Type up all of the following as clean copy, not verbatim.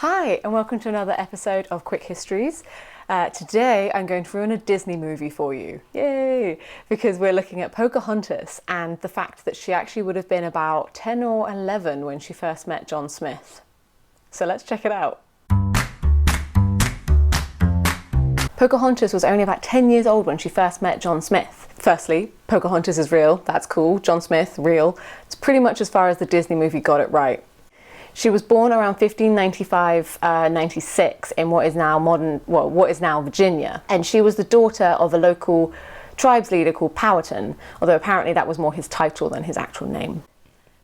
Hi, and welcome to another episode of Quick Histories. Today I'm going to ruin a Disney movie for you. Yay! Because we're looking at Pocahontas and the fact that she actually would have been about 10 or 11 when she first met John Smith. So let's check it out. Pocahontas was only about 10 years old when she first met John Smith. Firstly, Pocahontas is real, that's cool. John Smith, real. It's pretty much as far as the Disney movie got it right. She was born around 1595-96 in what is now Virginia, and she was the daughter of a local tribes leader called Powhatan, although apparently that was more his title than his actual name.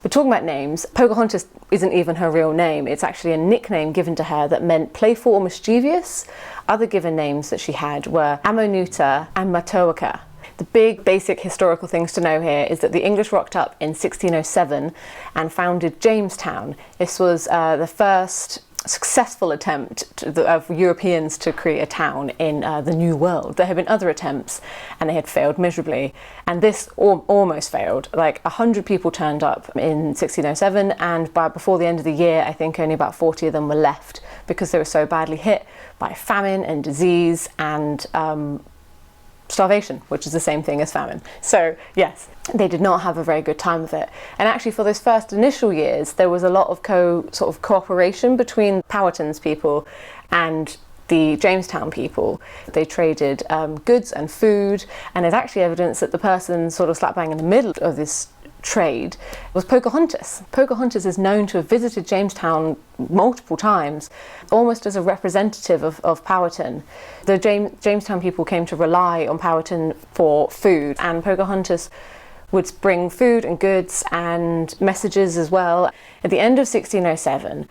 But talking about names, Pocahontas isn't even her real name. It's actually a nickname given to her that meant playful or mischievous. Other given names that she had were Amonuta and Matoaka. The big basic historical things to know here is that the English rocked up in 1607 and founded Jamestown. This was the first successful attempt of Europeans to create a town in the New World. There had been other attempts and they had failed miserably, and this almost failed. Like 100 people turned up in 1607, and before the end of the year I think only about 40 of them were left because they were so badly hit by famine and disease and starvation, which is the same thing as famine. So yes, they did not have a very good time of it. And actually for those first initial years there was a lot of cooperation between Powhatan's people and the Jamestown people. They traded goods and food, and there's actually evidence that the person sort of slap bang in the middle of this trade was Pocahontas. Pocahontas is known to have visited Jamestown multiple times, almost as a representative of Powhatan. The Jamestown people came to rely on Powhatan for food, and Pocahontas would bring food and goods and messages as well. At the end of 1607,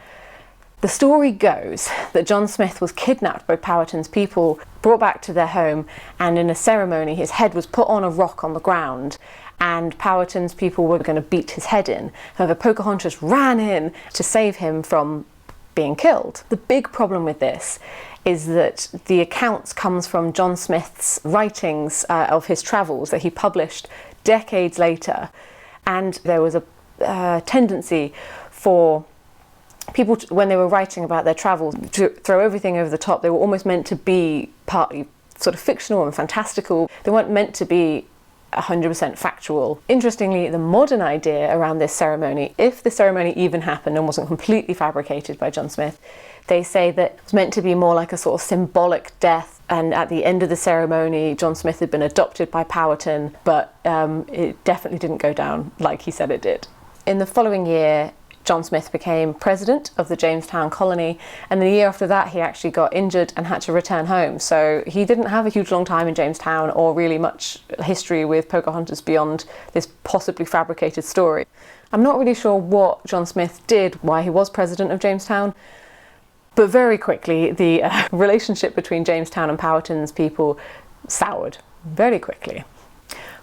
the story goes that John Smith was kidnapped by Powhatan's people, brought back to their home, and in a ceremony his head was put on a rock on the ground, and Powhatan's people were going to beat his head in. However, Pocahontas ran in to save him from being killed. The big problem with this is that the accounts comes from John Smith's writings of his travels that he published decades later, and there was a tendency for people when they were writing about their travels to throw everything over the top. They were almost meant to be partly sort of fictional and fantastical. They weren't meant to be 100% factual. Interestingly, the modern idea around this ceremony, if the ceremony even happened and wasn't completely fabricated by John Smith, they say that it was meant to be more like a sort of symbolic death, and at the end of the ceremony John Smith had been adopted by Powhatan, but it definitely didn't go down like he said it did. In the following year, John Smith became president of the Jamestown colony, and the year after that he actually got injured and had to return home. So he didn't have a huge long time in Jamestown or really much history with Pocahontas beyond this possibly fabricated story. I'm not really sure what John Smith did, why he was president of Jamestown, but very quickly the relationship between Jamestown and Powhatan's people soured very quickly.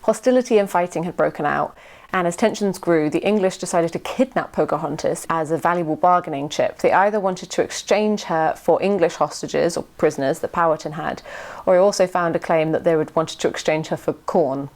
Hostility and fighting had broken out, and as tensions grew, the English decided to kidnap Pocahontas as a valuable bargaining chip. They either wanted to exchange her for English hostages or prisoners that Powhatan had, or they also found a claim that they would wanted to exchange her for corn.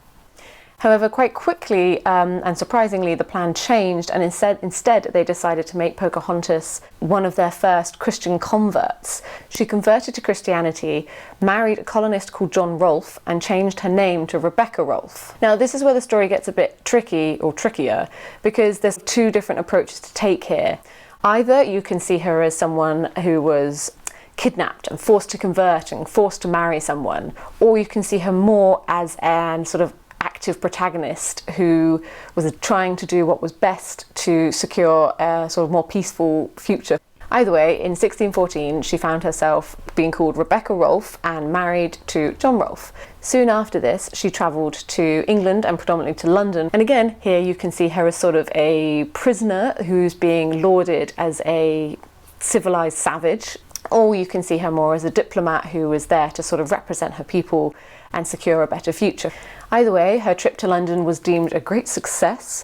However, quite quickly and surprisingly, the plan changed, and instead they decided to make Pocahontas one of their first Christian converts. She converted to Christianity, married a colonist called John Rolfe, and changed her name to Rebecca Rolfe. Now, this is where the story gets a bit tricky, or trickier, because there's two different approaches to take here. Either you can see her as someone who was kidnapped and forced to convert and forced to marry someone, or you can see her more as an sort of active protagonist who was trying to do what was best to secure a sort of more peaceful future. Either way, in 1614 she found herself being called Rebecca Rolfe and married to John Rolfe. Soon after this she travelled to England and predominantly to London, and again here you can see her as sort of a prisoner who's being lauded as a civilised savage, or you can see her more as a diplomat who was there to sort of represent her people and secure a better future. Either way, her trip to London was deemed a great success,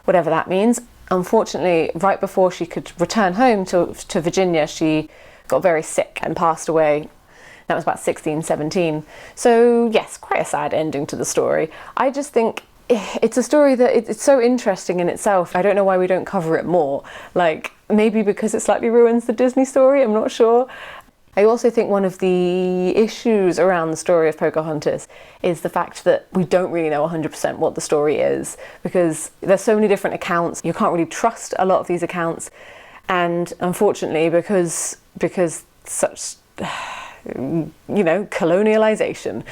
whatever that means. Unfortunately, right before she could return home to Virginia, she got very sick and passed away. That was about 1617. So yes, quite a sad ending to the story. I just think it's a story that it's so interesting in itself. I don't know why we don't cover it more. Like, maybe because it slightly ruins the Disney story, I'm not sure. I also think one of the issues around the story of Pocahontas is the fact that we don't really know 100% what the story is, because there's so many different accounts. You can't really trust a lot of these accounts, and unfortunately, because such, colonialization,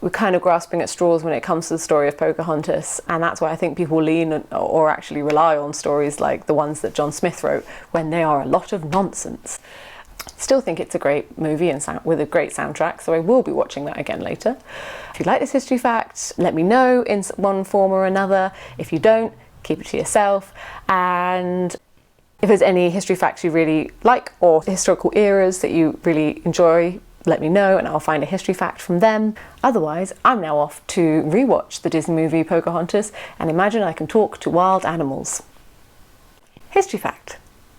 we're kind of grasping at straws when it comes to the story of Pocahontas, and that's why I think people lean or actually rely on stories like the ones that John Smith wrote, when they are a lot of nonsense. Still think it's a great movie and with a great soundtrack, so I will be watching that again later. If you like this history fact, let me know in one form or another. If you don't, keep it to yourself. And if there's any history facts you really like, or historical eras that you really enjoy, let me know and I'll find a history fact from them. Otherwise, I'm now off to rewatch the Disney movie Pocahontas and imagine I can talk to wild animals. History fact.